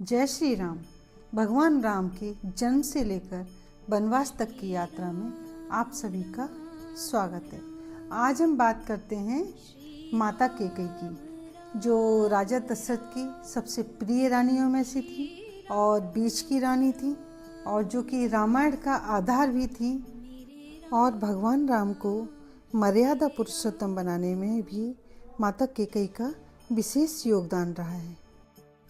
जय श्री राम। भगवान राम के जन्म से लेकर वनवास तक की यात्रा में आप सभी का स्वागत है। आज हम बात करते हैं माता कैकेयी की, जो राजा दशरथ की सबसे प्रिय रानियों में से थी और बीच की रानी थी और जो कि रामायण का आधार भी थी और भगवान राम को मर्यादा पुरुषोत्तम बनाने में भी माता कैकेयी का विशेष योगदान रहा है।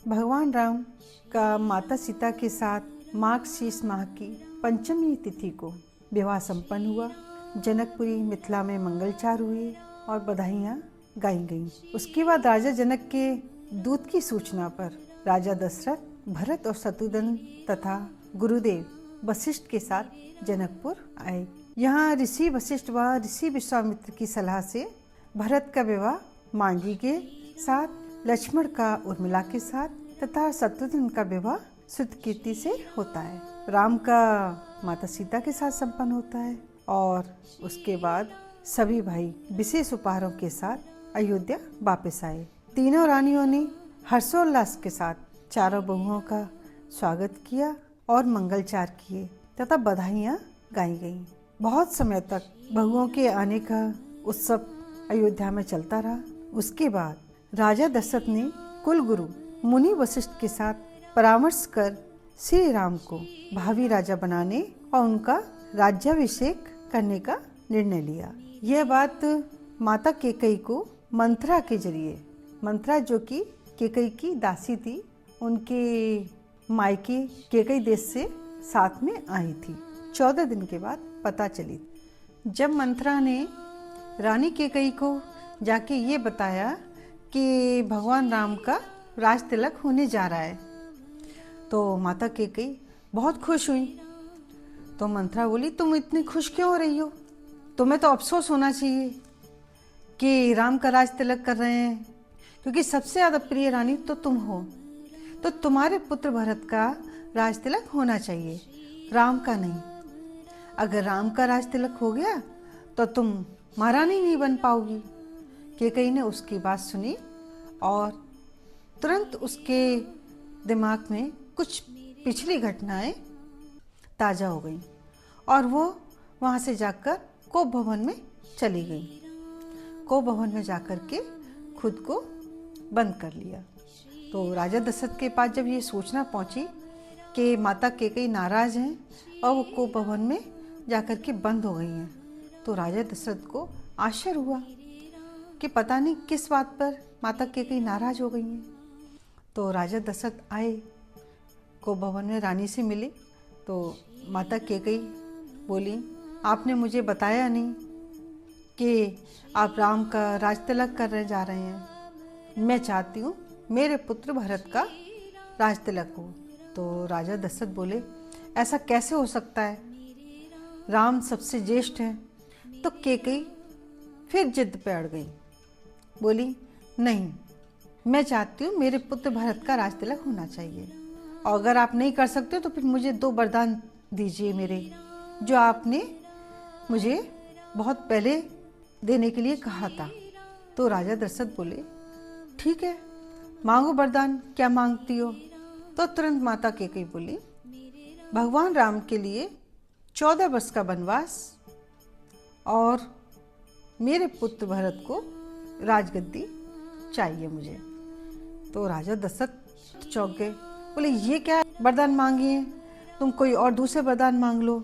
भगवान राम का माता सीता के साथ माघ शीष माह की पंचमी तिथि को विवाह संपन्न हुआ। जनकपुरी मिथिला में मंगलचार हुए और बधाइयाँ गाई गईं। उसके बाद राजा जनक के दूत की सूचना पर राजा दशरथ भरत और शत्रुघ्न तथा गुरुदेव वशिष्ठ के साथ जनकपुर आए। यहाँ ऋषि वशिष्ठ व ऋषि विश्वामित्र की सलाह से भरत का विवाह मांडवी के साथ, लक्ष्मण का उर्मिला के साथ तथा शत्रुघ्न का विवाह श्रुतकीर्ति से होता है। राम का माता सीता के साथ संपन्न होता है और उसके बाद सभी भाई विशेष उपहारों के साथ अयोध्या वापस आए। तीनों रानियों ने हर्षोल्लास के साथ चारों बहुओं का स्वागत किया और मंगलचार किए तथा बधाइयाँ गाई गईं। बहुत समय तक बहुओं के आने का उत्सव अयोध्या में चलता रहा। उसके बाद राजा दशरथ ने कुल गुरु मुनि वशिष्ठ के साथ परामर्श कर श्री राम को भावी राजा बनाने और उनका राज्याभिषेक करने का निर्णय लिया। यह बात माता कैकेयी को मंथरा के जरिए, मंथरा जो कि कैकेयी की दासी थी, उनके मायके कैकेयी देश से साथ में आई थी। 14 दिन के बाद पता चली। जब मंथरा ने रानी कैकेयी को जाके ये बताया कि भगवान राम का राज तिलक होने जा रहा है, तो माता कैकेयी बहुत खुश हुई। तो मंथरा बोली, तुम इतनी खुश क्यों हो रही हो? तुम्हें तो अफसोस होना चाहिए कि राम का राज तिलक कर रहे हैं, क्योंकि सबसे ज़्यादा प्रिय रानी तो तुम हो, तो तुम्हारे पुत्र भरत का राज तिलक होना चाहिए, राम का नहीं। अगर राम का राज तिलक हो गया तो तुम महारानी नहीं बन पाओगी। कैकेयी ने उसकी बात सुनी और तुरंत उसके दिमाग में कुछ पिछली घटनाएं ताज़ा हो गईं और वो वहाँ से जाकर कोप भवन में चली गई। कोप भवन में जाकर के खुद को बंद कर लिया। तो राजा दशरथ के पास जब ये सूचना पहुँची कि माता कैकेयी नाराज़ हैं और वो कोप भवन में जाकर के बंद हो गई हैं, तो राजा दशरथ को आश्चर्य हुआ कि पता नहीं किस बात पर माता कैकेयी नाराज़ हो गई हैं। तो राजा दशरथ आए, कोप भवन में रानी से मिले। तो माता कैकेयी बोली, आपने मुझे बताया नहीं कि आप राम का राज तिलक करने जा रहे हैं। मैं चाहती हूँ मेरे पुत्र भरत का राज तिलक हो। तो राजा दशरथ बोले, ऐसा कैसे हो सकता है, राम सबसे ज्येष्ठ हैं। तो कैकेयी फिर जिद पे अड़ गई, बोली, नहीं, मैं चाहती हूँ मेरे पुत्र भरत का राज तिलक होना चाहिए, और अगर आप नहीं कर सकते तो फिर मुझे 2 वरदान दीजिए मेरे, जो आपने मुझे बहुत पहले देने के लिए कहा था। तो राजा दशरथ बोले, ठीक है, मांगो वरदान, क्या मांगती हो? तो तुरंत माता कैकेयी बोली, भगवान राम के लिए 14 वर्ष का वनवास और मेरे पुत्र भरत को राजगद्दी चाहिए मुझे। तो राजा दशरथ चौंक गए, बोले, ये क्या वरदान मांगी है, तुम कोई और दूसरे वरदान मांग लो।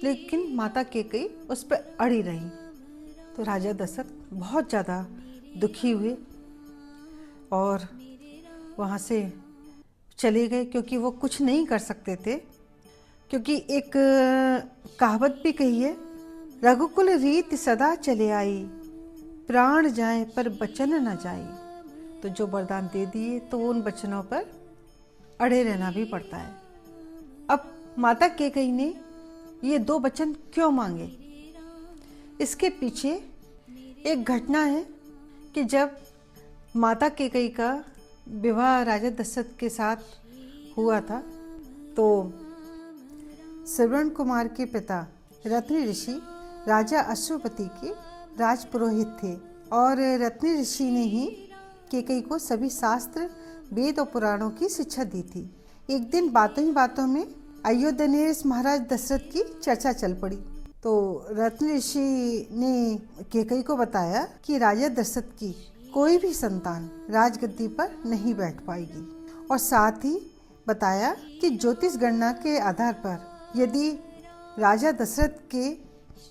लेकिन माता कैकेयी उस पर अड़ी रही। तो राजा दशरथ बहुत ज़्यादा दुखी हुए और वहाँ से चले गए, क्योंकि वो कुछ नहीं कर सकते थे। क्योंकि एक कहावत भी कही है, रघुकुल रीत सदा चले आई, प्राण जाए पर बचन न जाए। तो जो वरदान दे दिए तो उन वचनों पर अड़े रहना भी पड़ता है। अब माता कैकेयी ने ये 2 वचन क्यों मांगे, इसके पीछे एक घटना है कि जब माता कैकेयी का विवाह राजा दशरथ के साथ हुआ था, तो श्रवण कुमार के पिता रत्न ऋषि राजा अश्वपति के राजपुरोहित थे और रत्न ऋषि ने ही कैकेयी को सभी शास्त्र, वेद और पुराणों की शिक्षा दी थी। एक दिन बातों ही बातों में अयोध्या नरेश महाराज दशरथ की चर्चा चल पड़ी। तो रत्न ऋषि ने कैकेयी को बताया कि राजा दशरथ की कोई भी संतान राजगद्दी पर नहीं बैठ पाएगी, और साथ ही बताया कि ज्योतिष गणना के आधार पर यदि राजा दशरथ के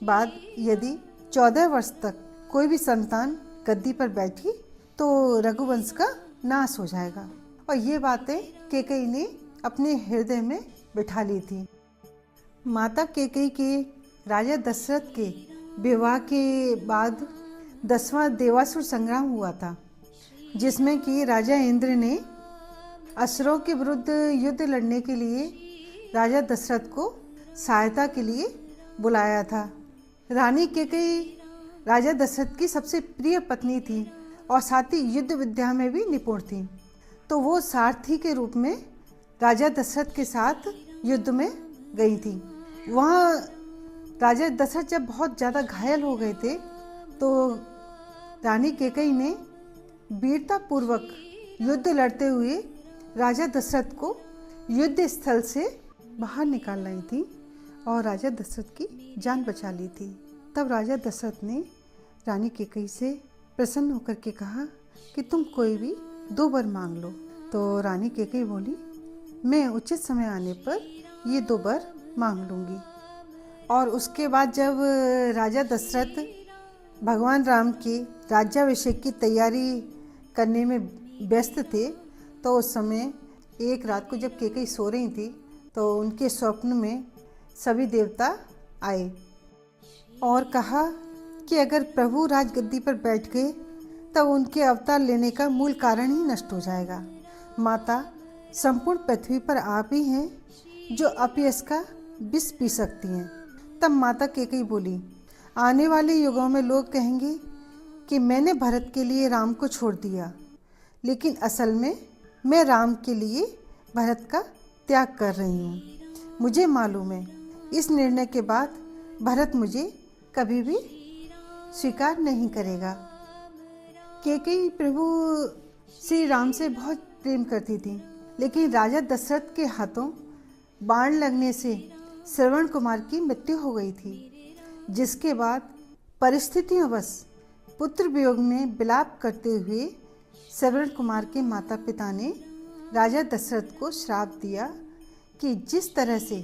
बाद यदि 14 वर्ष तक कोई भी संतान गद्दी पर बैठी तो रघुवंश का नाश हो जाएगा। और ये बातें कैकेयी ने अपने हृदय में बिठा ली थी। माता कैकेयी के राजा दशरथ के विवाह के बाद 10वां देवासुर संग्राम हुआ था, जिसमें कि राजा इंद्र ने असुरों के विरुद्ध युद्ध लड़ने के लिए राजा दशरथ को सहायता के लिए बुलाया था। रानी कैकेयी राजा दशरथ की सबसे प्रिय पत्नी थी और साथ ही युद्ध विद्या में भी निपुण थी। तो वो सारथी के रूप में राजा दशरथ के साथ युद्ध में गई थी। वहाँ राजा दशरथ जब बहुत ज़्यादा घायल हो गए थे तो रानी कैकेयी ने वीरतापूर्वक युद्ध लड़ते हुए राजा दशरथ को युद्ध स्थल से बाहर निकाल लाई थी और राजा दशरथ की जान बचा ली थी। तब राजा दशरथ ने रानी कैकेयी से प्रसन्न होकर के कहा कि तुम कोई भी 2 वर मांग लो। तो रानी कैकेयी बोली, मैं उचित समय आने पर ये 2 वर मांग लूँगी। और उसके बाद जब राजा दशरथ भगवान राम के राज्याभिषेक की तैयारी करने में व्यस्त थे, तो उस समय एक रात को जब कैकेयी सो रही थी तो उनके स्वप्न में सभी देवता आए और कहा कि अगर प्रभु राजगद्दी पर बैठ गए तब उनके अवतार लेने का मूल कारण ही नष्ट हो जाएगा। माता संपूर्ण पृथ्वी पर आप ही हैं जो अपयश का विष पी सकती हैं। तब माता कैकेयी बोली, आने वाले युगों में लोग कहेंगे कि मैंने भरत के लिए राम को छोड़ दिया, लेकिन असल में मैं राम के लिए भरत का त्याग कर रही हूँ। मुझे मालूम है इस निर्णय के बाद भरत मुझे कभी भी स्वीकार नहीं करेगा। कैकेयी प्रभु श्री राम से बहुत प्रेम करती थी, लेकिन राजा दशरथ के हाथों बाण लगने से श्रवण कुमार की मृत्यु हो गई थी, जिसके बाद परिस्थितियोंवश पुत्र वियोग में विलाप करते हुए श्रवण कुमार के माता पिता ने राजा दशरथ को श्राप दिया कि जिस तरह से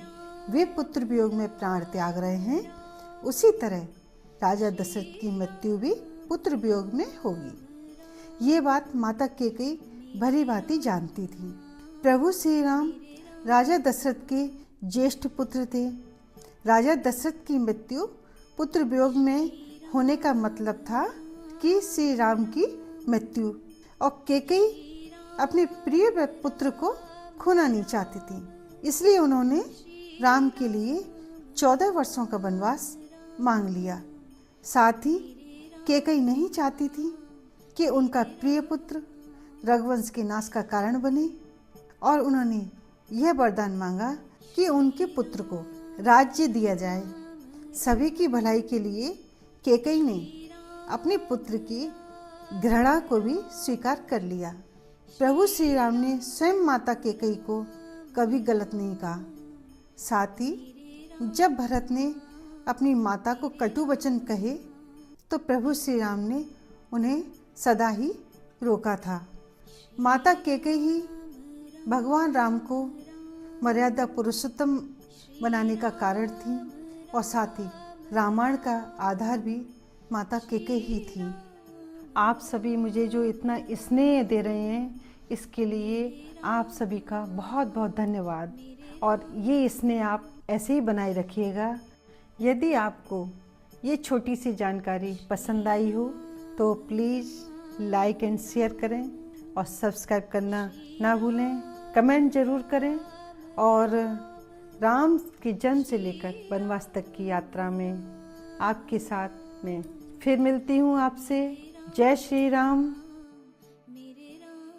वे पुत्र वियोग में प्राण त्याग रहे हैं, उसी तरह राजा दशरथ की मृत्यु भी पुत्र वियोग में होगी। ये बात माता कैकेयी भली भांति जानती थी। प्रभु श्री राम राजा दशरथ के ज्येष्ठ पुत्र थे। राजा दशरथ की मृत्यु पुत्र वियोग में होने का मतलब था कि श्री राम की मृत्यु, और कैकेयी अपने प्रिय पुत्र को खोना नहीं चाहती थी। इसलिए उन्होंने राम के लिए 14 वर्षों का वनवास मांग लिया। साथ ही कैकेयी नहीं चाहती थी कि उनका प्रिय पुत्र रघुवंश के नाश का कारण बने, और उन्होंने यह वरदान मांगा कि उनके पुत्र को राज्य दिया जाए। सभी की भलाई के लिए कैकेयी ने अपने पुत्र की घृणा को भी स्वीकार कर लिया। प्रभु श्री राम ने स्वयं माता कैकेयी को कभी गलत नहीं कहा। साथ ही जब भरत ने अपनी माता को कटु वचन कहे तो प्रभु श्री राम ने उन्हें सदा ही रोका था। माता कैकेयी ही भगवान राम को मर्यादा पुरुषोत्तम बनाने का कारण थी, और साथ ही रामायण का आधार भी माता कैकेयी ही थी। आप सभी मुझे जो इतना स्नेह दे रहे हैं, इसके लिए आप सभी का बहुत बहुत धन्यवाद, और ये स्नेह आप ऐसे ही बनाए रखिएगा। यदि आपको ये छोटी सी जानकारी पसंद आई हो तो प्लीज़ लाइक एंड शेयर करें और सब्सक्राइब करना ना भूलें। कमेंट ज़रूर करें, और राम के जन्म से लेकर वनवास तक की यात्रा में आपके साथ में फिर मिलती हूँ आपसे। जय श्री राम।